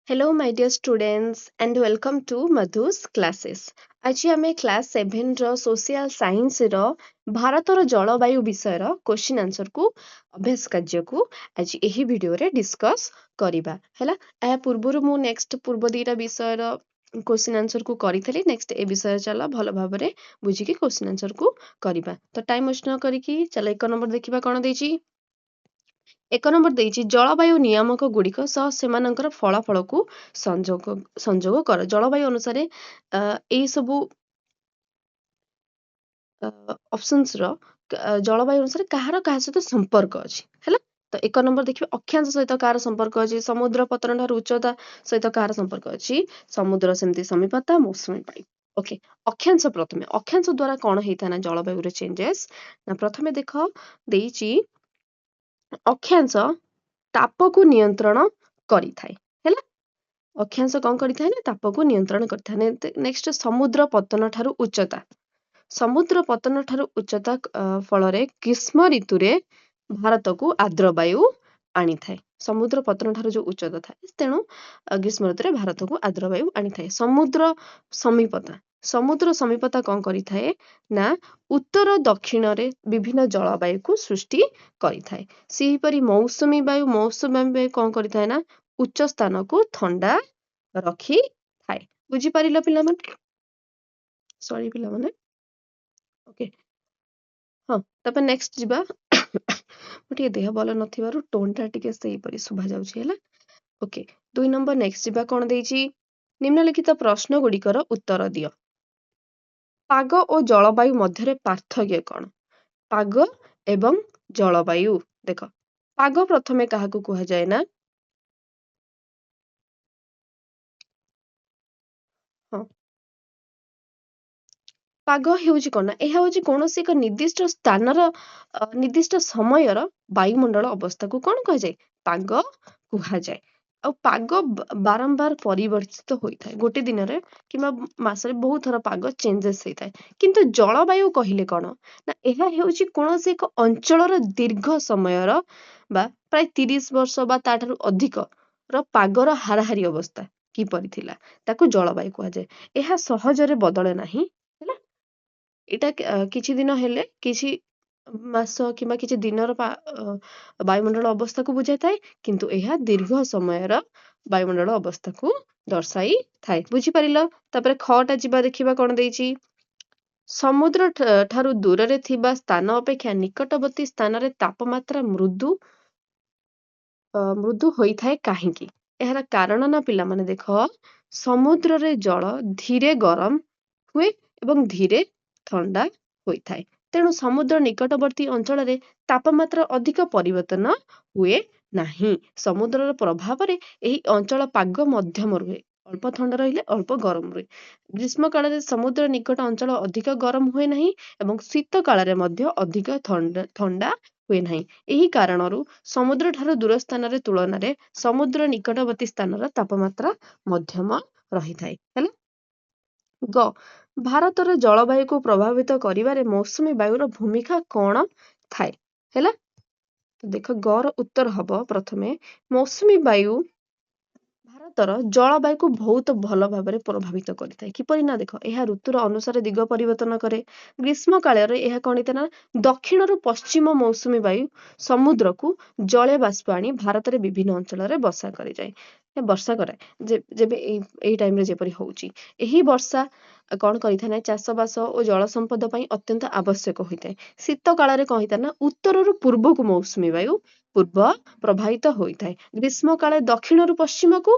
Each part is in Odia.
Hello, my dear students, and welcome to Madhu's classes. ଆଜି ଆମେ କ୍ଲାସ୍ 7 ର ସୋସିଆଲ ସାଇନ୍ସ ର ଭାରତର ଜଳବାୟୁ ବିଷୟର କ୍ୱେଶ୍ଚିନ୍ ଆନ୍ସରକୁ ଅଭ୍ୟାସ କାର୍ଯ୍ୟକୁ ଆଜି ଏହି ଭିଡିଓରେ ଡିସ୍କସ୍ କରିବା ହେଲା। ଏହା ପୂର୍ବରୁ ମୁଁ ପୂର୍ବ ଦିଟା ବିଷୟର କ୍ୱେଶ୍ଚିନ୍ ଆନ୍ସରକୁ କରିଥିଲି। ନେକ୍ସଟ ଏ ବିଷୟ ଚାଲ ଭଲ ଭାବରେ ବୁଝିକି କ୍ୱେଶ୍ଚିନ୍ ଆନ୍ସରକୁ କରିବା। ତ ଟାଇମ୍ ୱେଷ୍ଟ ନ କରିକି ଚାଲ 1 ନମ୍ବର ଦେଖିବା କ'ଣ ଦେଇଛି। 1 ନମ୍ବର ଦେଇଛି ଜଳବାୟୁ ନିୟାମକ ଗୁଡ଼ିକ ସହ ସେମାନଙ୍କର ଫଳାଫଳକୁ ସଂଯୋଗ କର। ଜଳବାୟୁ ଅନୁସାରେ ଏଇ ସବୁ ଅପସନ୍ସର ଜଳବାୟୁ ଅନୁସାରେ କାହାର କାହା ସହିତ ସମ୍ପର୍କ ଅଛି ହେଲା। ତ 1 ନମ୍ବର ଦେଖିବେ ଅକ୍ଷାଂଶ ସହିତ କାହାର ସମ୍ପର୍କ ଅଛି, ସମୁଦ୍ର ପତନ ଠାରୁ ଉଚ୍ଚତା ସହିତ କାହାର ସମ୍ପର୍କ ଅଛି, ସମୁଦ୍ର ସେମିତି ସମୀପତା ମୌସୁମୀ ବାୟୁ। ଓକେ, ଅକ୍ଷାଂଶ ପ୍ରଥମେ ଅକ୍ଷାଂଶ ଦ୍ୱାରା କ'ଣ ହେଇଥାଏ ନା ଜଳବାୟୁରେ ଚେଞ୍ଜେସ୍ ନା ପ୍ରଥମେ ଦେଖ ଦେଇଛି ଅକ୍ଷାଂଶ ତାପକୁ ନିୟନ୍ତ୍ରଣ କରିଥାଏ ହେଲା। ଅକ୍ଷାଂଶ କ'ଣ କରିଥାଏ ନା ତାପକୁ ନିୟନ୍ତ୍ରଣ କରିଥାଏ। ନେକ୍ସଟ ସମୁଦ୍ର ପତନ ଠାରୁ ଉଚ୍ଚତା। ସମୁଦ୍ର ପତନ ଠାରୁ ଉଚ୍ଚତା ଫଳରେ ଗ୍ରୀଷ୍ମ ଋତୁରେ ଭାରତକୁ ଆର୍ଦ୍ରବାୟୁ ଆଣିଥାଏ। ସମୁଦ୍ର ପତନ ଠାରୁ ଯୋଉ ଉଚ୍ଚତା ଥାଏ ତେଣୁ ଗ୍ରୀଷ୍ମ ଋତୁରେ ଭାରତକୁ ଆର୍ଦ୍ରବାୟୁ ଆଣିଥାଏ। ସମୁଦ୍ର ସମୀପତା କ'ଣ କରିଥାଏ ନା ଉତ୍ତର ଦକ୍ଷିଣରେ ବିଭିନ୍ନ ଜଳବାୟୁକୁ ସୃଷ୍ଟି କରିଥାଏ। ସେହିପରି ମୌସୁମୀ ବାୟୁ କ'ଣ କରିଥାଏ ନା ଉଚ୍ଚ ସ୍ଥାନକୁ ଥଣ୍ଡା ରଖିଥାଏ। ବୁଝିପାରିଲ ପିଲାମାନେ? ସରି ପିଲାମାନେ, ଓକେ ହଁ। ତାପରେ ନେକ୍ସଟ ଯିବା। ମୁଁ ଟିକେ ଦେହ ଭଲ ନଥିବାରୁ ଟୋନଟା ଟିକେ ସେଇପରି ଶୁଭା ଯାଉଛି ହେଲା। ଓକେ, 2 ନମ୍ବର ନେକ୍ସଟ ଯିବା। କ'ଣ ଦେଇଛି ନିମ୍ନଲିଖିତ ପ୍ରଶ୍ନ ଗୁଡ଼ିକର ଉତ୍ତର ଦିଅ। ପାଗ ଓ ଜଳବାୟୁ ମଧ୍ୟରେ ପାର୍ଥକ୍ୟ କ'ଣ? ପାଗ ଏବଂ ଜଳବାୟୁ। ଦେଖ ପାଗ ପ୍ରଥମେ କାହାକୁ କୁହାଯାଏ ନା ହଁ ପାଗ ହେଉଛି କ'ଣ ନା ଏହା ହେଉଛି କୌଣସି ଏକ ନିର୍ଦ୍ଦିଷ୍ଟ ସ୍ଥାନର ନିର୍ଦ୍ଦିଷ୍ଟ ସମୟର ବାୟୁମଣ୍ଡଳ ଅବସ୍ଥାକୁ କ'ଣ କୁହାଯାଏ? ପାଗ କୁହାଯାଏ। ଆଉ ପାଗ ବାରମ୍ବାର ପରିବର୍ତ୍ତିତ ହୋଇଥାଏ। ଗୋଟେ ଦିନରେ କିମ୍ବା ମାସରେ ବହୁତ ଥର ପାଗ ଚେଞ୍ଜେସ୍ ହେଇଥାଏ। କିନ୍ତୁ ଜଳବାୟୁ କହିଲେ କ'ଣ ନା ଏହା ହେଉଛି କୌଣସି ଏକ ଅଞ୍ଚଳର ଦୀର୍ଘ ସମୟର ବା ପ୍ରାୟ 30 ବର୍ଷ ବା ତାଠାରୁ ଅଧିକର ପାଗର ହାରାହାରି ଅବସ୍ଥା କିପରି ଥିଲା ତାକୁ ଜଳବାୟୁ କୁହାଯାଏ। ଏହା ସହଜରେ ବଦଳେ ନାହିଁ ହେଲା। ଏଇଟା କିଛି ଦିନ ହେଲେ କିଛି ମାସ କିମ୍ବା କିଛି ଦିନର ବାୟୁମଣ୍ଡଳ ଅବସ୍ଥାକୁ ବୁଝାଇଥାଏ, କିନ୍ତୁ ଏହା ଦୀର୍ଘ ସମୟର ବାୟୁମଣ୍ଡଳ ଅବସ୍ଥାକୁ ଦର୍ଶାଇଥାଏ। ବୁଝିପାରିଲ? ତାପରେ ଖଟା ଯିବା ଦେଖିବା କ'ଣ ଦେଇଛି। ସମୁଦ୍ର ଠାରୁ ଦୂରରେ ଥିବା ସ୍ଥାନ ଅପେକ୍ଷା ନିକଟବର୍ତ୍ତୀ ସ୍ଥାନରେ ତାପମାତ୍ରା ମୃଦୁ ହୋଇଥାଏ କାହିଁକି? ଏହାର କାରଣ ନା ପିଲାମାନେ ଦେଖ ସମୁଦ୍ରରେ ଜଳ ଧୀରେ ଗରମ ହୁଏ ଏବଂ ଧୀରେ ଥଣ୍ଡା ହୋଇଥାଏ। ତେଣୁ ସମୁଦ୍ର ନିକଟବର୍ତ୍ତୀ ଅଞ୍ଚଳରେ ତାପମାତ୍ରା ଅଧିକ ପରିବର୍ତ୍ତନ ହୁଏ ନାହିଁ। ସମୁଦ୍ରର ପ୍ରଭାବରେ ଏହି ଅଞ୍ଚଳ ପାଗ ମଧ୍ୟମ ରୁହେ। ଅଳ୍ପ ଥଣ୍ଡା ରହିଲେ ଅଳ୍ପ ଗରମ ରୁହେ। ଗ୍ରୀଷ୍ମ କାଳରେ ସମୁଦ୍ର ନିକଟ ଅଞ୍ଚଳ ଅଧିକ ଗରମ ହୁଏ ନାହିଁ ଏବଂ ଶୀତ କାଳରେ ମଧ୍ୟ ଅଧିକ ଥଣ୍ଡା ହୁଏ ନାହିଁ। ଏହି କାରଣରୁ ସମୁଦ୍ର ଠାରୁ ଦୂର ସ୍ଥାନରେ ତୁଳନାରେ ସମୁଦ୍ର ନିକଟବର୍ତ୍ତୀ ସ୍ଥାନର ତାପମାତ୍ରା ମଧ୍ୟମ ରହିଥାଏ ହେଲା। ଗ ଭାରତର ଜଳବାୟୁକୁ ପ୍ରଭାବିତ କରିବାରେ ମୌସୁମୀ ବାୟୁର ଭୂମିକା କ'ଣ ଥାଏ ହେଲା। ଦେଖ ଗର ଉତ୍ତର ହବ ପ୍ରଥମେ ମୌସୁମୀ ବାୟୁ ଭାରତର ଜଳବାୟୁକୁ ବହୁତ ଭଲ ଭାବରେ ପ୍ରଭାବିତ କରିଥାଏ। କିପରି ନା ଦେଖ ଏହା ଋତୁର ଅନୁସାରେ ଦିଗ ପରିବର୍ତ୍ତନ କରେ। ଗ୍ରୀଷ୍ମ କାଳରେ ଏହା କ'ଣ ହେଇଥାଏ ନା ଦକ୍ଷିଣରୁ ପଶ୍ଚିମ ମୌସୁମୀ ବାୟୁ ସମୁଦ୍ରକୁ ଜଳୀୟ ବାଷ୍ପ ଆଣି ଭାରତରେ ବିଭିନ୍ନ ଅଞ୍ଚଳରେ ବର୍ଷା କରାଏ। ଯେବେ ଏଇ ଟାଇମରେ ଯେପରି ହଉଛି ଏହି ବର୍ଷା କ'ଣ କରିଥାଏ ନା ଚାଷବାସ ଓ ଜଳ ସମ୍ପଦ ପାଇଁ ଅତ୍ୟନ୍ତ ଆବଶ୍ୟକ ହୋଇଥାଏ। ଶୀତ କାଳରେ କ'ଣ ହେଇଥାଏ ନା ଉତ୍ତରରୁ ପୂର୍ବକୁ ମୌସୁମୀ ବାୟୁ ପ୍ରବାହିତ ହୋଇଥାଏ। ଗ୍ରୀଷ୍ମ କାଳେ ଦକ୍ଷିଣରୁ ପଶ୍ଚିମକୁ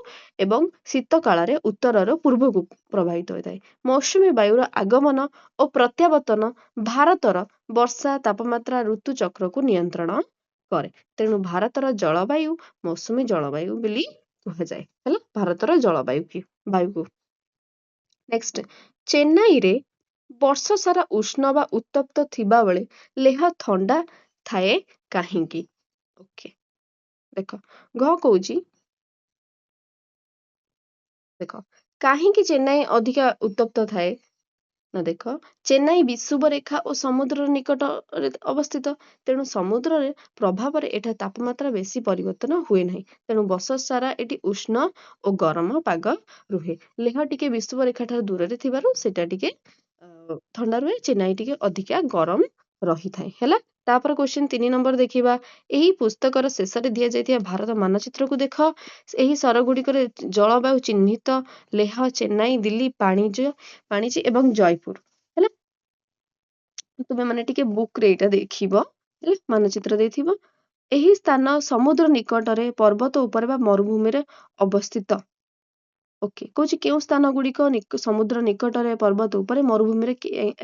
ଏବଂ ଶୀତ କାଳରେ ଉତ୍ତରରୁ ପୂର୍ବକୁ ପ୍ରବାହିତ ହୋଇଥାଏ। ମୌସୁମୀ ବାୟୁର ଆଗମନ ଓ ପ୍ରତ୍ୟାବର୍ତ୍ତନ ଭାରତର ବର୍ଷା ତାପମାତ୍ରା ଋତୁ ଚକ୍ରକୁ ନିୟନ୍ତ୍ରଣ କରେ। ତେଣୁ ଭାରତର ଜଳବାୟୁ ମୌସୁମୀ ଜଳବାୟୁ ବୋଲି କୁହାଯାଏ ହେଲା। ଭାରତର ବାୟୁକୁ ନେକ୍ସଟ ଚେନ୍ନାଇରେ ବର୍ଷ ସାରା ଉଷ୍ଣ ବା ଉତ୍ତପ୍ତ ଥିବା ବେଳେ ଲେହ ଥଣ୍ଡା ଥାଏ କାହିଁକି? ଓକେ ଦେଖ କହୁଛି ଦେଖ କାହିଁକି ଚେନ୍ନାଇ ଅଧିକା ଉତ୍ତପ୍ତ ଥାଏ ନା ଦେଖ ଚେନ୍ନାଇ ବିଷୁବରେଖା ଓ ସମୁଦ୍ରର ନିକଟରେ ଅବସ୍ଥିତ, ତେଣୁ ସମୁଦ୍ରରେ ପ୍ରଭାବରେ ଏଠାରେ ତାପମାତ୍ରା ବେଶୀ ପରିବର୍ତ୍ତନ ହୁଏ ନାହିଁ, ତେଣୁ ବର୍ଷ ସାରା ଏଠି ଉଷ୍ଣ ଓ ଗରମ ପାଗ ରୁହେ। ଲେହ ଟିକେ ବିଷୁବରେଖା ଠାରୁ ଦୂରରେ ଥିବାରୁ ସେଟା ଟିକେ ଥଣ୍ଡା ରୁହେ, ଚେନ୍ନାଇ ଟିକେ ଅଧିକା ଗରମ ରହିଥାଏ। ହେଲା, ତାପରେ କ୍ୱେଶ୍ଚିନ୍ 3 ନମ୍ବର ଦେଖିବା। ଏହି ପୁସ୍ତକର ଶେଷରେ ଦିଆଯାଇଥିବା ଭାରତ ମାନଚିତ୍ରକୁ ଦେଖ। ଏହି ସହରଗୁଡ଼ିକରେ ଜଳବାୟୁ ଚିହ୍ନିତ ଲେହ, ଚେନ୍ନାଇ, ଦିଲ୍ଲୀ, ପାଣିଜୀ ଏବଂ ଜୟପୁର। ହେଲା, ତୁମେ ମାନେ ଟିକେ ବୁକ୍ ରେ ଏଇଟା ଦେଖିବ। ହେଲା, ମାନଚିତ୍ର ଦେଇଥିବ। ଏହି ସ୍ଥାନ ସମୁଦ୍ର ନିକଟରେ, ପର୍ବତ ଉପରେ ବା ମରୁଭୂମିରେ ଅବସ୍ଥିତ। ଓକେ, କହୁଛି କେଉଁ ସ୍ଥାନ ଗୁଡିକ ସମୁଦ୍ର ନିକଟରେ, ପର୍ବତ ଉପରେ, ମରୁଭୂମିରେ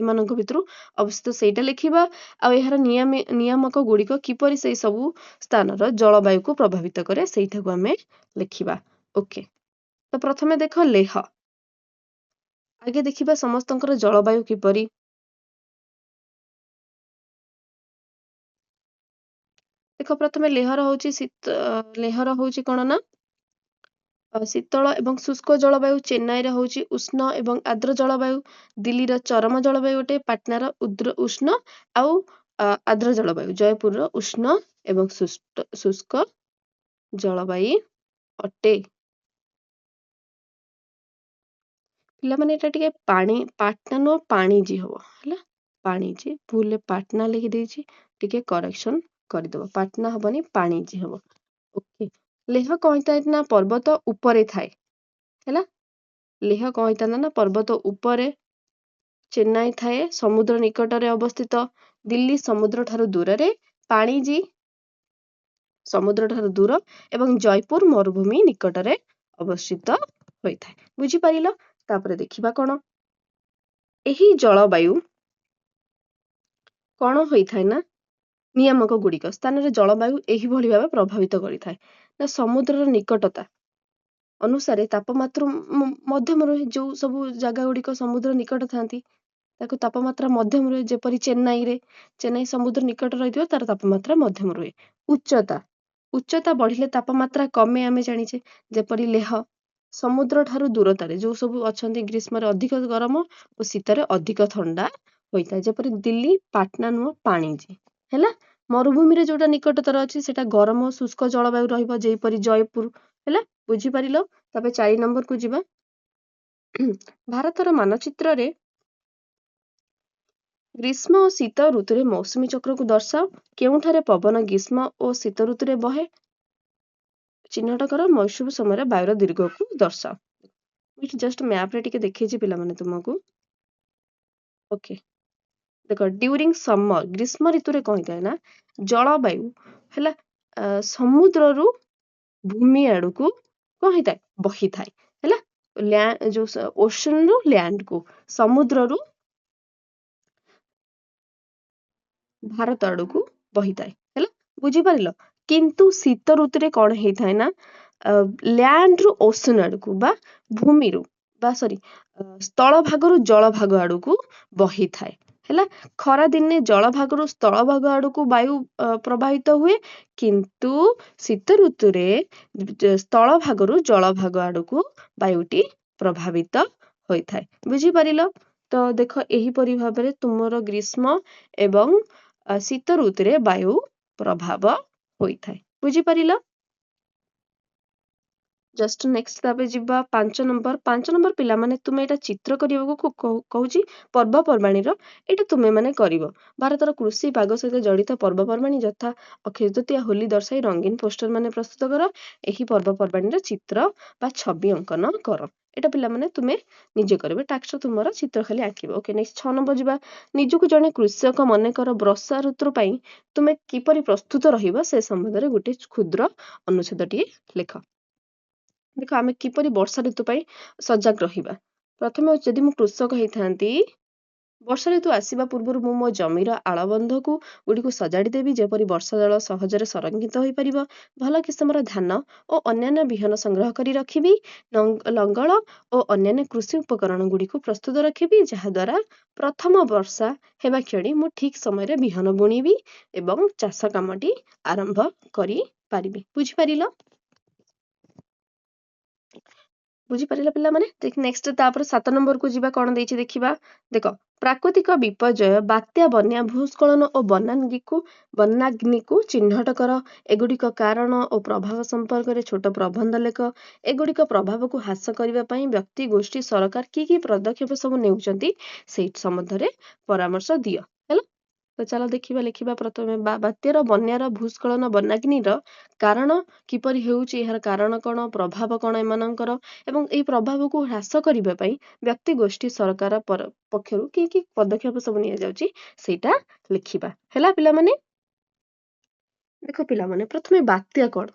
ଏମାନଙ୍କ ଭିତରୁ ଅବସ୍ଥିତ ସେଇଟା ଲେଖିବା। ଆଉ ଏହାର ନିୟାମକ ଗୁଡିକ କିପରି ସେଇ ସବୁ ସ୍ଥାନର ଜଳବାୟୁକୁ ପ୍ରଭାବିତ କରେ ସେଇଟାକୁ ଆମେ ଲେଖିବା। ଓକେ, ତ ପ୍ରଥମେ ଦେଖ ଲେହ। ଆଗେ ଦେଖିବା ସମସ୍ତଙ୍କର ଜଳବାୟୁ କିପରି। ଦେଖ ପ୍ରଥମେ ଲେହର ହଉଛି କଣ ନା ଶୀତଳ ଏବଂ ଶୁଷ୍କ ଜଳବାୟୁ, ଚେନ୍ନାଇର ହଉଛି ଉଷ୍ଣ ଏବଂ ଆର୍ଦ୍ର ଜଳବାୟୁ, ଦିଲ୍ଲୀର ଚରମ ଜଳବାୟୁ ଅଟେ, ପାଟନାର ଉଷ୍ଣ ଆଉ ଆର୍ଦ୍ର ଜଳବାୟୁ, ଜୟପୁରର ଉଷ୍ଣ ଏବଂ ଶୁଷ୍କ ଜଳବାୟୁ ଅଟେ। ପିଲାମାନେ ଏଟା ଟିକେ ପାଟନା ନୁହଁ ପାଣିଜୀ ହବ। ହେଲା, ପାଣିଜୀ, ଭୁଲରେ ପାଟନା ଲେଖିଦେଇଛି, ଟିକେ କରେକ୍ସନ କରିଦବ। ପାଟନା ହବନି, ପାଣିଜୀ ହବ। ଓକେ, ଲେହ କଣ ହେଇଥାଏ ନା ପର୍ବତ ଉପରେ ଥାଏ। ହେଲା, ଲେହ କଣ ହେଇଥାନ୍ତା ନା ପର୍ବତ ଉପରେ, ଚେନ୍ନାଇ ଥାଏ ସମୁଦ୍ର ନିକଟରେ ଅବସ୍ଥିତ, ଦିଲ୍ଲୀ ସମୁଦ୍ର ଠାରୁ ଦୂରରେ, ପାଣିଜୀ ସମୁଦ୍ର ଠାରୁ ଦୂର ଏବଂ ଜୟପୁର ମରୁଭୂମି ନିକଟରେ ଅବସ୍ଥିତ ହୋଇଥାଏ। ବୁଝିପାରିଲ? ତାପରେ ଦେଖିବା କଣ ଏହି ଜଳବାୟୁ କଣ ହୋଇଥାଏ ନା ନିୟାମକ ଗୁଡିକ ସ୍ଥାନରେ ଜଳବାୟୁ ଏହିଭଳି ଭାବେ ପ୍ରଭାବିତ କରିଥାଏ ନା ସମୁଦ୍ରର ନିକଟତା ଅନୁସାରେ ତାପମାତ୍ରା ମଧ୍ୟମ ରୁହେ। ଯୋଉ ସବୁ ଜାଗା ଗୁଡିକ ସମୁଦ୍ର ନିକଟ ଥାନ୍ତି ତାକୁ ତାପମାତ୍ରା ମଧ୍ୟମ ରୁହେ, ଯେପରି ଚେନ୍ନାଇ ସମୁଦ୍ର ନିକଟ ରହିଥିବ ତାର ତାପମାତ୍ରା ମଧ୍ୟମ ରୁହେ। ଉଚ୍ଚତା ବଢିଲେ ତାପମାତ୍ରା କମେ, ଆମେ ଜାଣିଛେ, ଯେପରି ଲେହ ସମୁଦ୍ର ଠାରୁ ଦୂରତାରେ ଯୋଉ ସବୁ ଅଛନ୍ତି ଗ୍ରୀଷ୍ମରେ ଅଧିକ ଗରମ ଓ ଶୀତରେ ଅଧିକ ଥଣ୍ଡା ହୋଇଥାଏ, ଯେପରି ଦିଲ୍ଲୀ, ପାଟନା ନୁହଁ ପାଣିଜୀ। ହେଲା, ମରୁଭୂମିରେ ଯୋଉଟା ନିକଟତର ଅଛି ସେଟା ଗରମ ଶୁଷ୍କ ଜଳବାୟୁ ରହିବ, ଯେପରି ଜୟପୁର। ହେଲା, ବୁଝିପାରିଲ? ତାପରେ 4 ନମ୍ବରକୁ ଯିବା। ଭାରତର ମାନଚିତ୍ରରେ ଗ୍ରୀଷ୍ମ ଓ ଶୀତ ଋତୁରେ ମୌସୁମୀ ଚକ୍ରକୁ ଦର୍ଶାଅ। କେଉଁଠାରେ ପବନ ଗ୍ରୀଷ୍ମ ଓ ଶୀତ ଋତୁରେ ବହେ ଚିହ୍ନଟ କର। ମୌସୁମୀ ସମୟରେ ବାୟୁର ଦୀର୍ଘକୁ ଦର୍ଶାଅ। ଏଠି ଜଷ୍ଟ ମ୍ୟାପରେ ଟିକେ ଦେଖେଇଛି ପିଲାମାନେ ତୁମକୁ। ଓକେ, ଦେଖ ଡ୍ୟୁରିଂ ସମର, ଗ୍ରୀଷ୍ମ ଋତୁରେ କଣ ହେଇଥାଏ ନା ଜଳବାୟୁ ହେଲା ସମୁଦ୍ରରୁ ଭୂମି ଆଡକୁ କଣ ହେଇଥାଏ ବହିଥାଏ। ହେଲା, ଯୋଉ ଓସନରୁ ଲ୍ୟାଣ୍ଡକୁ, ସମୁଦ୍ରରୁ ଭାରତ ଆଡକୁ ବହିଥାଏ। ହେଲା, ବୁଝିପାରିଲ? କିନ୍ତୁ ଶୀତ ଋତୁରେ କଣ ହେଇଥାଏ ନା ଲ୍ୟାଣ୍ଡରୁ ଓସନ ଆଡକୁ ବା ଭୂମିରୁ ସ୍ଥଳ ଭାଗରୁ ଜଳ ଭାଗ ଆଡକୁ ବହିଥାଏ। ହେଲା, ଖରା ଦିନେ ଜଳ ଭାଗରୁ ସ୍ଥଳ ଭାଗ ଆଡକୁ ବାୟୁ ପ୍ରବାହିତ ହୁଏ, କିନ୍ତୁ ଶୀତ ଋତୁରେ ସ୍ଥଳ ଭାଗରୁ ଜଳ ଭାଗ ଆଡକୁ ବାୟୁଟି ପ୍ରଭାବିତ ହୋଇଥାଏ। ବୁଝିପାରିଲ? ତ ଦେଖ ଏହିପରି ଭାବରେ ତୁମର ଗ୍ରୀଷ୍ମ ଏବଂ ଶୀତ ଋତୁରେ ବାୟୁ ପ୍ରଭାବ ହୋଇଥାଏ। ବୁଝିପାରିଲ? ଜଷ୍ଟ ନେକ୍ସଟ ତାପରେ ଯିବା 5 ନମ୍ବର। 5 ନମ୍ବର ପିଲାମାନେ ତୁମେ ଏଇଟା ଚିତ୍ର କରିବାକୁ କହୁଛି ପର୍ବପର୍ବାଣୀର, ଏଇଟା ତୁମେ ମାନେ କରିବ। ଭାରତର କୃଷି ପାଗ ସହିତ ଜଡିତ ପର୍ବପର୍ବାଣୀ ଯଥା ଅକ୍ଷୟ ତୃତୀୟା, ହୋଲି ଦର୍ଶାଇ ରଙ୍ଗୀନ ପୋଷ୍ଟର ମାନେ ପ୍ରସ୍ତୁତ କର। ଏହି ପର୍ବପର୍ବାଣୀର ଚିତ୍ର ବା ଛବି ଅଙ୍କନ କର। ଏଇଟା ପିଲାମାନେ ତୁମେ ନିଜେ କରିବେ, ଟାକ୍ସ ତୁମର ଚିତ୍ର ଖାଲି ଆଙ୍କିବ। ଓକେ, ନେକ୍ସଟ 6 ନମ୍ବର ଯିବା। ନିଜକୁ ଜଣେ କୃଷକ ମନେକର ବର୍ଷା ଋତୁ ପାଇଁ ତୁମେ କିପରି ପ୍ରସ୍ତୁତ ରହିବ ସେ ସମ୍ବନ୍ଧରେ ଗୋଟେ କ୍ଷୁଦ୍ର ଅନୁଚ୍ଛେଦଟିଏ ଲେଖ। ଦେଖ ଆମେ କିପରି ବର୍ଷା ଋତୁ ପାଇଁ ସଜାଗ ରହିବା। ପ୍ରଥମେ ଯଦି ମୁଁ କୃଷକ ହେଇଥାନ୍ତି, ବର୍ଷା ଋତୁ ଆସିବା ପୂର୍ବରୁ ମୁଁ ମୋ ଜମିର ଆଳବନ୍ଧକୁ ଗୁଡ଼ିକୁ ସଜାଡି ଦେବି, ଯେପରି ବର୍ଷା ଜଳ ସହଜରେ ସଂରକ୍ଷିତ ହୋଇପାରିବ। ଭଲ କିସମର ଧାନ ଓ ଅନ୍ୟାନ୍ୟ ବିହନ ସଂଗ୍ରହ କରି ରଖିବି। ଲଙ୍ଗଳ ଓ ଅନ୍ୟାନ୍ୟ କୃଷି ଉପକରଣ ଗୁଡ଼ିକୁ ପ୍ରସ୍ତୁତ ରଖିବି, ଯାହାଦ୍ୱାରା ପ୍ରଥମ ବର୍ଷା ହେବା କ୍ଷଣି ମୁଁ ଠିକ ସମୟରେ ବିହନ ବୁଣିବି ଏବଂ ଚାଷ କାମଟି ଆରମ୍ଭ କରିପାରିବି। ବୁଝିପାରିଲ? ବୁଝିପାରିଲା ପିଲାମାନେ? ନେକ୍ସଟ ତାପରେ 7 ନମ୍ବରକୁ ଯିବା, କଣ ଦେଇଛି ଦେଖିବା। ଦେଖ, ପ୍ରାକୃତିକ ବିପର୍ଯ୍ୟୟ, ବାତ୍ୟା, ବନ୍ୟା, ଭୂସ୍ଖଳନ ଓ ବନ୍ୟାଗ୍ନିକୁ ଚିହ୍ନଟ କର। ଏଗୁଡ଼ିକ କାରଣ ଓ ପ୍ରଭାବ ସମ୍ପର୍କରେ ଛୋଟ ପ୍ରବନ୍ଧ ଲେଖ। ଏଗୁଡ଼ିକ ପ୍ରଭାବକୁ ହ୍ରାସ କରିବା ପାଇଁ ବ୍ୟକ୍ତି, ଗୋଷ୍ଠୀ, ସରକାର କି ପଦକ୍ଷେପ ସବୁ ନେଉଛନ୍ତି ସେଇ ସମ୍ବନ୍ଧରେ ପରାମର୍ଶ ଦିଅ। ହେଲା, ତ ଚାଲ ଦେଖିବା। ଲେଖିବା ପ୍ରଥମେ ବାତ୍ୟାର, ବନ୍ୟାର, ଭୂସ୍ଖଳନ, ବନ୍ୟାଗ୍ନିର କାରଣ କିପରି ହେଉଛି, ଏହାର କାରଣ କଣ, ପ୍ରଭାବ କଣ ଏମାନଙ୍କର, ଏବଂ ଏହି ପ୍ରଭାବକୁ ହ୍ରାସ କରିବା ପାଇଁ ବ୍ୟକ୍ତି, ଗୋଷ୍ଠୀ, ସରକାର ପକ୍ଷରୁ କି ପଦକ୍ଷେପ ସବୁ ନିଆଯାଉଛି ସେଇଟା ଲେଖିବା। ହେଲା ପିଲାମାନେ? ଦେଖ ପିଲାମାନେ, ପ୍ରଥମେ ବାତ୍ୟା କଣ?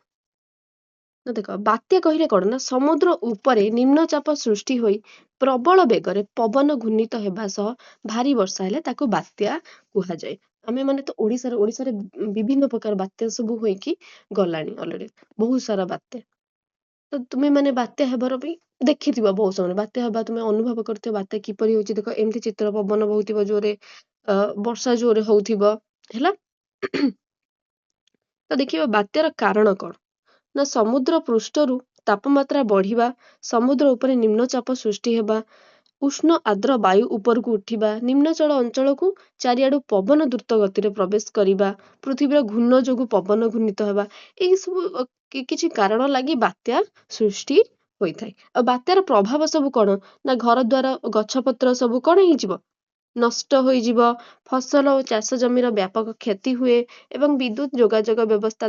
ତ ଦେଖ, ବାତ୍ୟା କହିଲେ କଣ ନା, ସମୁଦ୍ର ଉପରେ ନିମ୍ନଚାପ ସୃଷ୍ଟି ହୋଇ ପ୍ରବଳ ବେଗରେ ପବନ ଘୂର୍ଣ୍ଣିତ ହେବା ସହ ଭାରି ବର୍ଷା ହେଲେ ତାକୁ ବାତ୍ୟା କୁହାଯାଏ। ଆମେ ମାନେ ତ ଓଡିଶାରେ ବିଭିନ୍ନ ପ୍ରକାର ବାତ୍ୟା ସବୁ ହୋଇକି ଗଲାଣି ଅଲରେଡି, ବହୁତ ସାରା ବାତ୍ୟା। ତ ତୁମେ ମାନେ ବାତ୍ୟା ହେବାର ବି ଦେଖିଥିବ, ବହୁତ ସମୟ ବାତ୍ୟା ହେବା ତୁମେ ଅନୁଭବ କରିଥିବ। ବାତ୍ୟା କିପରି ହଉଛି ଦେଖ, ଏମିତି ଚିତ୍ର, ପବନ ବହୁଥିବ ଜୋରେ, ବର୍ଷା ଜୋରେ ହଉଥିବ। ହେଲା, ତ ଦେଖିବା ବାତ୍ୟାର କାରଣ କଣ ନା, ସମୁଦ୍ର ପୃଷ୍ଠରୁ ତାପମାତ୍ରା ବଢିବା, ସମୁଦ୍ର ଉପରେ ନିମ୍ନଚାପ ସୃଷ୍ଟି ହେବା, ଉଷ୍ଣ ଆର୍ଦ୍ର ବାୟୁ ଉପରକୁ ଉଠିବା, ନିମ୍ନାଞ୍ଚଳ ଅଞ୍ଚଳକୁ ଚାରିଆଡୁ ପବନ ଦ୍ରୁତ ଗତିରେ ପ୍ରବେଶ କରିବା, ପୃଥିବୀର ଘୂର୍ଣ୍ଣ ଯୋଗୁଁ ପବନ ଘୂର୍ଣ୍ଣିତ ହେବା, ଏହି ସବୁ କିଛି କାରଣ ଲାଗି ବାତ୍ୟା ସୃଷ୍ଟି ହୋଇଥାଏ। ଆଉ ବାତ୍ୟାର ପ୍ରଭାବ ସବୁ କଣ ନା, ଘର ଦ୍ୱାର, ଗଛପତ୍ର ସବୁ କଣ ହେଇଯିବ, ନଷ୍ଟ ହୋଇଯିବ, ଫସଲ ଓ ଚାଷ ଜମିର ବ୍ୟାପକ କ୍ଷତି ହୁଏ, ଏବଂ ବିଦ୍ୟୁତ ଯୋଗାଯୋଗ ବ୍ୟବସ୍ଥା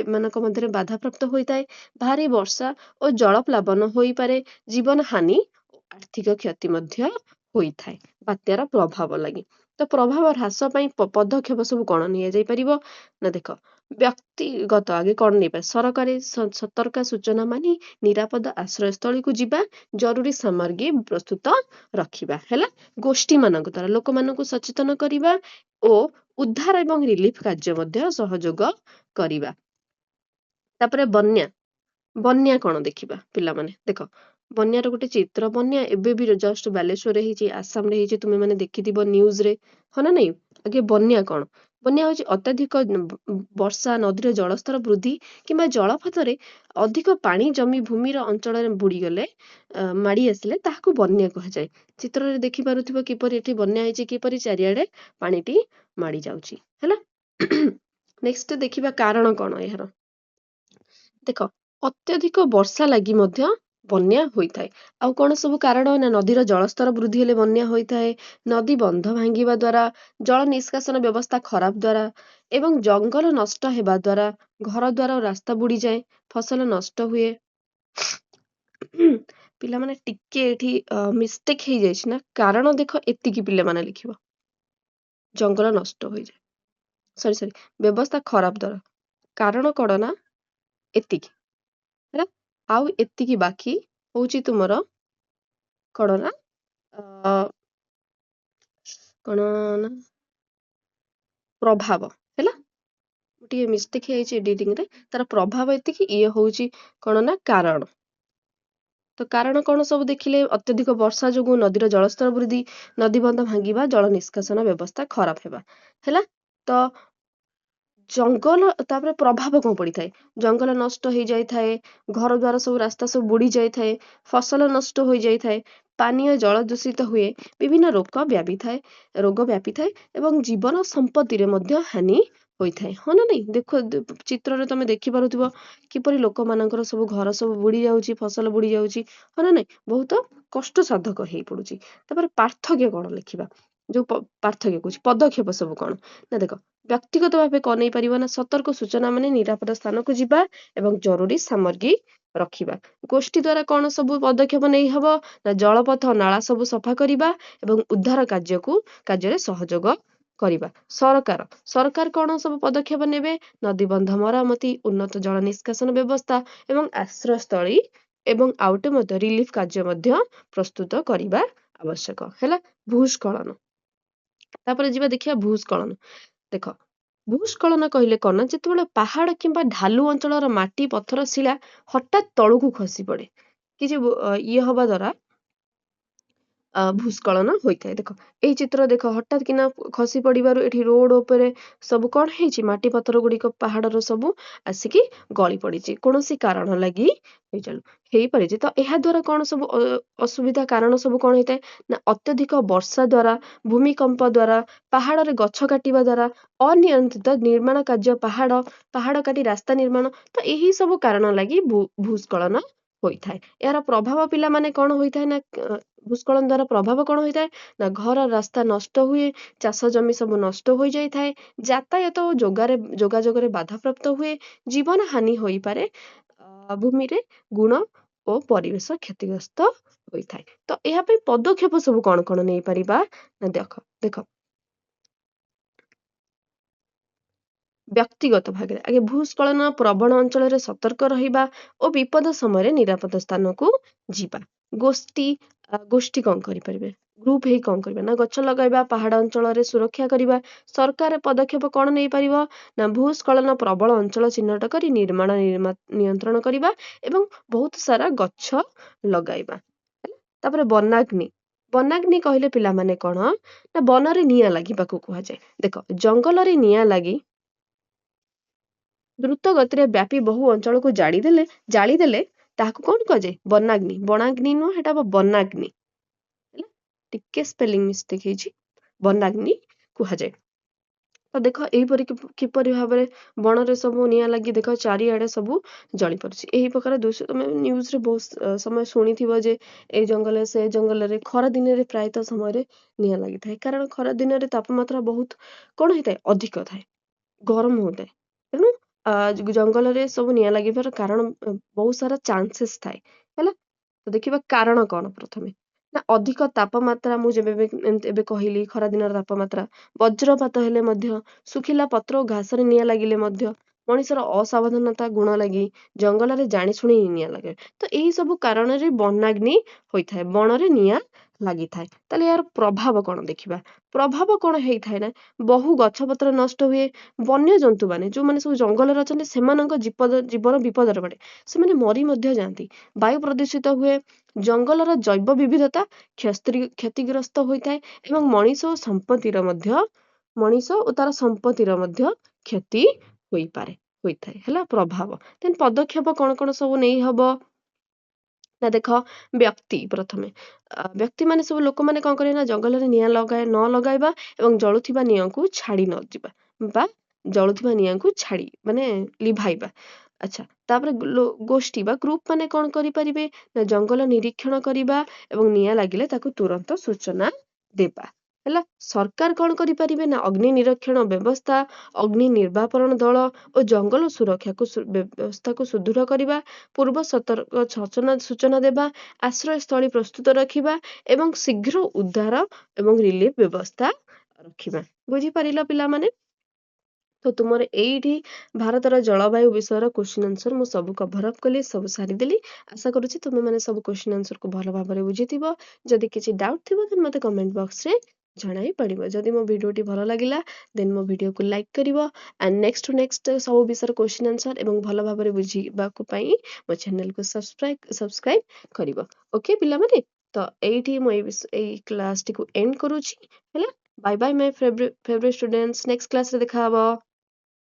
ଏମାନଙ୍କ ମଧ୍ୟରେ ବାଧାପ୍ରାପ୍ତ ହୋଇଥାଏ। ଭାରି ବର୍ଷା ଓ ଜଳପ୍ଲାବନ ହୋଇପାରେ, ଜୀବନ ହାନି ଓ ଆର୍ଥିକ କ୍ଷତି ମଧ୍ୟ ହୋଇଥାଏ ବାତ୍ୟାର ପ୍ରଭାବ ଲାଗି। ତ ପ୍ରଭାବ ହ୍ରାସ ପାଇଁ ପଦକ୍ଷେପ ସବୁ କଣ ନିଆଯାଇ ପାରିବ ନା, ଦେଖ, ବ୍ୟକ୍ତିଗତ ଆଗେ କଣ ନେଇପାରେ, ସରକାରୀ ସତର୍କ ସୂଚନା ମାନି ନିରାପଦ ଆଶ୍ରୟସ୍ଥଳୀକୁ ଯିବା, ଜରୁରୀ ସାମଗ୍ରୀ ପ୍ରସ୍ତୁତ ରଖିବା। ହେଲା, ଗୋଷ୍ଠୀ ମାନଙ୍କ ଦ୍ୱାରା ଲୋକମାନଙ୍କୁ ସଚେତନ କରିବା ଓ ଉଦ୍ଧାର ଏବଂ ରିଲିଫ କାର୍ଯ୍ୟ ମଧ୍ୟ ସହଯୋଗ କରିବା। ତାପରେ ବନ୍ୟା କଣ ଦେଖିବା ପିଲାମାନେ। ଦେଖ, ବନ୍ୟାର ଗୋଟେ ଚିତ୍ର, ବନ୍ୟା ଏବେ ବି ଜଷ୍ଟ ବାଲେଶ୍ୱରରେ ହେଇଛି, ଆସାମରେ ହେଇଛି, ତୁମେ ମାନେ ଦେଖିଥିବ ନ୍ୟୁଜରେ, ହଁ ନା ନାଇଁ? ଆଗେ ବନ୍ୟା କଣ? ବନ୍ୟା ହଉଛି ଅତ୍ୟଧିକ ବର୍ଷା, ନଦୀର ଜଳସ୍ତର ବୃଦ୍ଧି କିମ୍ବା ଜଳପଥରେ ଅଧିକ ପାଣି ଜମି ଭୂମିର ଅଞ୍ଚଳରେ ବୁଡିଗଲେ, ମାଡି ଆସିଲେ ତାହାକୁ ବନ୍ୟା କୁହାଯାଏ। ଚିତ୍ରରେ ଦେଖିପାରୁଥିବ କିପରି ଏଠି ବନ୍ୟା ହେଇଛି, କିପରି ଚାରିଆଡେ ପାଣିଟି ମାଡି ଯାଉଛି। ହେଲା, ନେକ୍ସଟ ଦେଖିବା କାରଣ କଣ ଏହାର। ଦେଖ, ଅତ୍ୟଧିକ ବର୍ଷା ଲାଗି ମଧ୍ୟ ବନ୍ୟା ହୋଇଥାଏ। ଆଉ କଣ ସବୁ କାରଣ ନା, ନଦୀର ଜଳସ୍ତର ବୃଦ୍ଧି ହେଲେ ବନ୍ୟା ହୋଇଥାଏ, ନଦୀ ବନ୍ଧ ଭାଙ୍ଗିବା ଦ୍ୱାରା, ଜଳ ନିଷ୍କାସନ ବ୍ୟବସ୍ଥା ଖରାପ ଦ୍ୱାରା, ଏବଂ ଜଙ୍ଗଲ ନଷ୍ଟ ହେବା ଦ୍ୱାରା ଘର ଦ୍ୱାର ଓ ରାସ୍ତା ବୁଡିଯାଏ, ଫସଲ ନଷ୍ଟ ହୁଏ। ପିଲାମାନେ ଟିକେ ଏଠି ମିଷ୍ଟେକ୍ ହେଇଯାଇଛି ନା, କାରଣ ଦେଖ ଏତିକି ପିଲାମାନେ ଲେଖିବ, ଜଙ୍ଗଲ ନଷ୍ଟ ହୋଇଯାଏ, ସରି ବ୍ୟବସ୍ଥା ଖରାପ ଦ୍ୱାରା, କାରଣ କଣ ନା ଏତିକି। ହେଲା, ଆଉ ଏତିକି ବାକି ହଉଛି ତୁମର କଣ ନା, କଣ ନା ପ୍ରଭାବ। ହେଲା, ଟିକେ ମିଷ୍ଟେକ୍ ହେଇଯାଇଛି ଏଡିଟିଂ ରେ, ତାର ପ୍ରଭାବ ଏତିକି, ଇଏ ହଉଛି କଣ ନା କାରଣ। ତ କାରଣ କଣ ସବୁ ଦେଖିଲେ, ଅତ୍ୟଧିକ ବର୍ଷା ଯୋଗୁଁ ନଦୀର ଜଳସ୍ତର ବୃଦ୍ଧି, ନଦୀବନ୍ଧ ଭାଙ୍ଗିବା, ଜଳ ନିଷ୍କାସନ ବ୍ୟବସ୍ଥା ଖରାପ ହେବା। ହେଲା, ତ ଜଙ୍ଗଲ, ତାପରେ ପ୍ରଭାବ କଣ ପଡିଥାଏ, ଜଙ୍ଗଲ ନଷ୍ଟ ହେଇଯାଇଥାଏ, ଘର ଦ୍ୱାର ସବୁ, ରାସ୍ତା ସବୁ ବୁଡି ଯାଇଥାଏ, ଫସଲ ନଷ୍ଟ ହୋଇଯାଇଥାଏ, ପାନୀୟ ଜଳ ଦୂଷିତ ହୁଏ, ବିଭିନ୍ନ ରୋଗ ବ୍ୟାପିଥାଏ ଏବଂ ଜୀବନ ସମ୍ପତ୍ତିରେ ମଧ୍ୟ ହାନି ହୋଇଥାଏ। ହଁ ନା ନାଇଁ? ଦେଖ, ଚିତ୍ରରେ ତମେ ଦେଖିପାରୁଥିବ କିପରି ଲୋକମାନଙ୍କର ସବୁ ଘର ସବୁ ବୁଡି ଯାଉଛି, ଫସଲ ବୁଡି ଯାଉଛି, ହଁ ନା ନାଇଁ? ବହୁତ କଷ୍ଟ ସାଧକ ହେଇ ପଡୁଛି। ତାପରେ ପାର୍ଥକ୍ୟ କଣ ଲେଖିବା, ଯୋଉ ପାର୍ଥକ୍ୟ କହୁଛି, ପଦକ୍ଷେପ ସବୁ କଣ ନା, ଦେଖ, ବ୍ୟକ୍ତିଗତ ଭାବେ କଣ ନେଇପାରିବ ନା, ସତର୍କ ସୂଚନା ମାନେ ନିରାପଦ ସ୍ଥାନକୁ ଯିବା ଏବଂ ଜରୁରୀ ସାମଗ୍ରୀ ରଖିବା। ଗୋଷ୍ଠୀ ଦ୍ୱାରା କଣ ସବୁ ପଦକ୍ଷେପ ନେଇ ହବ ନା, ଜଳପଥ, ନାଳା ସବୁ ସଫା କରିବା ଏବଂ ଉଦ୍ଧାର କାର୍ଯ୍ୟରେ ସହଯୋଗ କରିବା। ସରକାର କଣ ସବୁ ପଦକ୍ଷେପ ନେବେ, ନଦୀବନ୍ଧ ମରାମତି, ଉନ୍ନତ ଜଳ ନିଷ୍କାସନ ବ୍ୟବସ୍ଥା ଏବଂ ଆଶ୍ରୟସ୍ଥଳୀ ଏବଂ ଆଉଟେ ମଧ୍ୟ ରିଲିଫ କାର୍ଯ୍ୟ ମଧ୍ୟ ପ୍ରସ୍ତୁତ କରିବା ଆବଶ୍ୟକ। ହେଲା, ଭୂସ୍ଖଳନ। ତାପରେ ଯିବା ଦେଖିବା ଭୂସ୍ଖଳନ। ଦେଖ, ଭୂସ୍ଖଳନ କହିଲେ କଣ, ଯେତେବେଳେ ପାହାଡ କିମ୍ବା ଢାଲୁ ଅଞ୍ଚଳର ମାଟି, ପଥର, ଶିଳା ହଠାତ୍ ତଳକୁ ଖସି ପଡେ, କିଛି ଇଏ ହବା ଦ୍ୱାରା ଭୂସ୍ଖଳନ ହୋଇଥାଏ। ଦେଖ ଏଇ ଚିତ୍ର ଦେଖ, ହଠାତ୍ କିନା ଖସି ପଡ଼ିବାରୁ ଏଠି ରୋଡ ଉପରେ ସବୁ କଣ ହେଇଛି, ମାଟି ପଥର ଗୁଡ଼ିକ ପାହାଡ଼ର ସବୁ ଆସିକି ଗଳି ପଡ଼ିଛି, କୌଣସି କାରଣ ଲାଗି ହେଇପାରିଛି। ତ ଏହା ଦ୍ୱାରା କଣ ସବୁ ଅସୁବିଧା କାରଣ ସବୁ କଣ ହେଇଥାଏ ନା, ଅତ୍ୟଧିକ ବର୍ଷା ଦ୍ୱାରା, ଭୂମିକମ୍ପ ଦ୍ୱାରା, ପାହାଡ଼ରେ ଗଛ କାଟିବା ଦ୍ୱାରା, ଅନିୟନ୍ତ୍ରିତ ନିର୍ମାଣ କାର୍ଯ୍ୟ, ପାହାଡ଼ କାଟି ରାସ୍ତା ନିର୍ମାଣ, ତ ଏହି ସବୁ କାରଣ ଲାଗି ଭୂସ୍ଖଳନ ହୋଇଥାଏ। ଏହାର ପ୍ରଭାବ ପିଲାମାନେ କଣ ହୋଇଥାଏ ନା, ଭୂସ୍ଖଳନ ଦ୍ୱାରା ପ୍ରଭାବ କଣ ହୋଇଥାଏ ନା, ଘର ରାସ୍ତା ନଷ୍ଟ ହୁଏ, ଚାଷ ଜମି ସବୁ ନଷ୍ଟ ହୋଇଯାଇଥାଏ, ଯାତାୟାତ ଓ ଯୋଗାଯୋଗରେ ବାଧାପ୍ରାପ୍ତ ହୁଏ, ଜୀବନ ହାନି ହୋଇପାରେ, ଭୂମିରେ ଗୁଣ ଓ ପରିବେଶ କ୍ଷତିଗ୍ରସ୍ତ ହୋଇଥାଏ। ତ ଏହା ପାଇଁ ପଦକ୍ଷେପ ସବୁ କଣ କଣ ନେଇପାରିବା ନା, ଦେଖ ବ୍ୟକ୍ତିଗତ ଭାବରେ ଆଗେ ଭୂସ୍ଖଳନ ପ୍ରବଣ ଅଞ୍ଚଳରେ ସତର୍କ ରହିବା ଓ ବିପଦ ସମୟରେ ନିରାପଦ ସ୍ଥାନକୁ ଯିବା। ଗୋଷ୍ଠୀ କଣ କରିପାରିବେ, ଗ୍ରୁପ ହେଇ କଣ କରିବା ନା, ଗଛ ଲଗାଇବା, ପାହାଡ଼ ଅଞ୍ଚଳରେ ସୁରକ୍ଷା କରିବା। ସରକାର ପଦକ୍ଷେପ କଣ ନେଇପାରିବ ନା, ଭୂସ୍ଖଳନ ପ୍ରବଳ ଅଞ୍ଚଳ ଚିହ୍ନଟ କରି ନିର୍ମାଣ ନିୟନ୍ତ୍ରଣ କରିବା ଏବଂ ବହୁତ ସାରା ଗଛ ଲଗାଇବା। ତାପରେ ବନାଗ୍ନି କହିଲେ ପିଲାମାନେ କଣ ନା, ବନରେ ନିଆଁ ଲାଗିବାକୁ କୁହାଯାଏ। ଦେଖ ଜଙ୍ଗଲରେ ନିଆଁ ଲାଗି ଦ୍ରୁତ ଗତିରେ ବ୍ୟାପି ବହୁ ଅଞ୍ଚଳକୁ ଜାଳିଦେଲେ ତାହାକୁ କଣ କୁହାଯାଏ, ବନାଗ୍ନି ନୁହଁ, ସେଟା ହବ ବନାଗ୍ନି। ହେଲା, ଟିକେ ସ୍ପେଲିଂ ମିଷ୍ଟେକ୍ ହେଇଛି, ବନାଗ୍ନି କୁହାଯାଏ। ତ ଦେଖ ଏହିପରି କିପରି ଭାବରେ ବଣରେ ସବୁ ନିଆଁ ଲାଗି ଦେଖ ଚାରିଆଡେ ସବୁ ଜଳି ପଡୁଛି। ଏହି ପ୍ରକାର ଦୃଶ୍ୟ ତମେ ନ୍ୟୁଜରେ ବହୁତ ସମୟ ଶୁଣିଥିବ ଯେ ଏଇ ଜଙ୍ଗଲରେ ସେ ଜଙ୍ଗଲରେ ଖରା ଦିନରେ ପ୍ରାୟତଃ ସମୟରେ ନିଆଁ ଲାଗିଥାଏ। କାରଣ ଖରା ଦିନରେ ତାପମାତ୍ରା ବହୁତ କଣ ହେଇଥାଏ, ଅଧିକ ଥାଏ, ଗରମ ହୋଇଥାଏ। ତେଣୁ ଜଙ୍ଗଲରେ ସବୁ ନିଆଁ ଲାଗିବାର କାରଣ ବହୁତ ସାରା ଚାନ୍ସେସ୍ ଥାଏ। ହେଲା, ତ ଦେଖିବା କାରଣ କଣ ପ୍ରଥମେ ନା, ଅଧିକ ତାପମାତ୍ରା, ମୁଁ ଯେବେ ଏବେ କହିଲି ଖରା ଦିନର ତାପମାତ୍ରା, ବଜ୍ରପାତ ହେଲେ ମଧ୍ୟ, ଶୁଖିଲା ପତ୍ର ଓ ଘାସରେ ନିଆଁ ଲାଗିଲେ ମଧ୍ୟ, ମଣିଷର ଅସାବଧାନତା ଗୁଣ ଲାଗି ଜଙ୍ଗଲରେ ଜାଣିଶୁଣି ନିଆଁ ଲାଗେ। ତ ଏହି ସବୁ କାରଣରେ ବନାଗ୍ନି ହୋଇଥାଏ, ବଣରେ ନିଆଁ ଲାଗିଥାଏ। ତାହେଲେ ଏହାର ପ୍ରଭାବ କଣ ଦେଖିବା। ପ୍ରଭାବ କଣ ହେଇଥାଏ ନା, ବହୁ ଗଛପତ୍ର ନଷ୍ଟ ହୁଏ, ବନ୍ୟଜନ୍ତୁ ମାନେ ଯୋଉମାନେ ସବୁ ଜଙ୍ଗଲରେ ଅଛନ୍ତି ସେମାନଙ୍କ ଜୀବନ ବିପଦରେ ପଡେ, ସେମାନେ ମରି ମଧ୍ୟ ଯାଆନ୍ତି। ବାୟୁ ପ୍ରଦୂଷିତ ହୁଏ, ଜଙ୍ଗଲର ଜୈବ ବିବିଧତା କ୍ଷତିଗ୍ରସ୍ତ ହୋଇଥାଏ ଏବଂ ମଣିଷ ଓ ତାର ସମ୍ପତ୍ତିର ମଧ୍ୟ କ୍ଷତି ହୋଇଥାଏ। ହେଲା ପ୍ରଭାବ। ଦେନ୍ ପଦକ୍ଷେପ କଣ କଣ ସବୁ ନେଇ ହବ ନା, ଦେଖ ବ୍ୟକ୍ତି ମାନେ ସବୁ ଲୋକମାନେ କଣ କରିବେ ନା, ଜଙ୍ଗଲରେ ନିଆଁ ନ ଲଗାଇବା ଏବଂ ଜଳୁଥିବା ନିଆଁକୁ ଛାଡ଼ି ମାନେ ଲିଭାଇବା। ଆଚ୍ଛା, ତାପରେ ଗୋଷ୍ଠୀ ବା ଗ୍ରୁପ ମାନେ କଣ କରିପାରିବେ ନା, ଜଙ୍ଗଲ ନିରୀକ୍ଷଣ କରିବା ଏବଂ ନିଆଁ ଲାଗିଲେ ତାକୁ ତୁରନ୍ତ ସୂଚନା ଦେବା। ହେଲା, ସରକାର କଣ କରିପାରିବେ ନା, ଅଗ୍ନି ନିରୀକ୍ଷଣ ବ୍ୟବସ୍ଥା, ଅଗ୍ନି ନିର୍ବାପରଣ ଦଳ ଓ ଜଙ୍ଗଲ ସୁରକ୍ଷାକୁ ବ୍ୟବସ୍ଥାକୁ ସୁଦୃଢ କରିବା, ପୂର୍ବ ସତର୍କ ସୂଚନା ଦେବା, ଆଶ୍ରୟସ୍ଥଳୀ ପ୍ରସ୍ତୁତ ରଖିବା ଏବଂ ଶୀଘ୍ର ଉଦ୍ଧାର ଏବଂ ରିଲିଫ ବ୍ୟବସ୍ଥା ରଖିବା। ବୁଝିପାରିଲ ପିଲାମାନେ? ତ ତୁମର ଏଇଠି ଭାରତର ଜଳବାୟୁ ବିଷୟର କ୍ୱେଶ୍ଚିନ୍ ଆନ୍ସର ମୁଁ ସବୁ କଭର ଅପ୍ କଲି, ସବୁ ସାରିଦେଲି। ଆଶା କରୁଛି ତୁମେ ମାନେ ସବୁ କ୍ୱେଶ୍ଚିନ୍ ଆନ୍ସରକୁ ଭଲ ଭାବରେ ବୁଝିଥିବ। ଯଦି କିଛି ଡାଉଟ୍ ଥିବ ଦେନ୍ ମୋତେ କମେଣ୍ଟ ବକ୍ସରେ ଜଣାଇ ପାରିବ। ଯଦି ମୋ ଭିଡ଼ିଓଟି ଭଲ ଲାଗିଲା ଦେନ୍ ମୋ ଭିଡ଼ିଓକୁ ଲାଇକ୍ କରିବ ଆଣ୍ଡ ନେକ୍ସଟ ସବୁ ବିଷୟର କ୍ୱେଶ୍ଚିନ୍ ଆନ୍ସର ଏବଂ ଭଲ ଭାବରେ ବୁଝିବାକୁ ପାଇଁ ମୋ ଚ୍ୟାନେଲକୁ ସବସ୍କ୍ରାଇବ୍ କରିବ। ଓକେ ପିଲାମାନେ, ତ ଏଇଠି ମୁଁ ଏଇ କ୍ଲାସଟିକୁ ଏଣ୍ଡ କରୁଛି। ହେଲା, ବାଇ ବାଇ ମାଇ ଫେଭରେଟ୍ ଷ୍ଟୁଡେଣ୍ଟସ୍, ନେକ୍ସଟ କ୍ଲାସରେ ଦେଖା ହବ।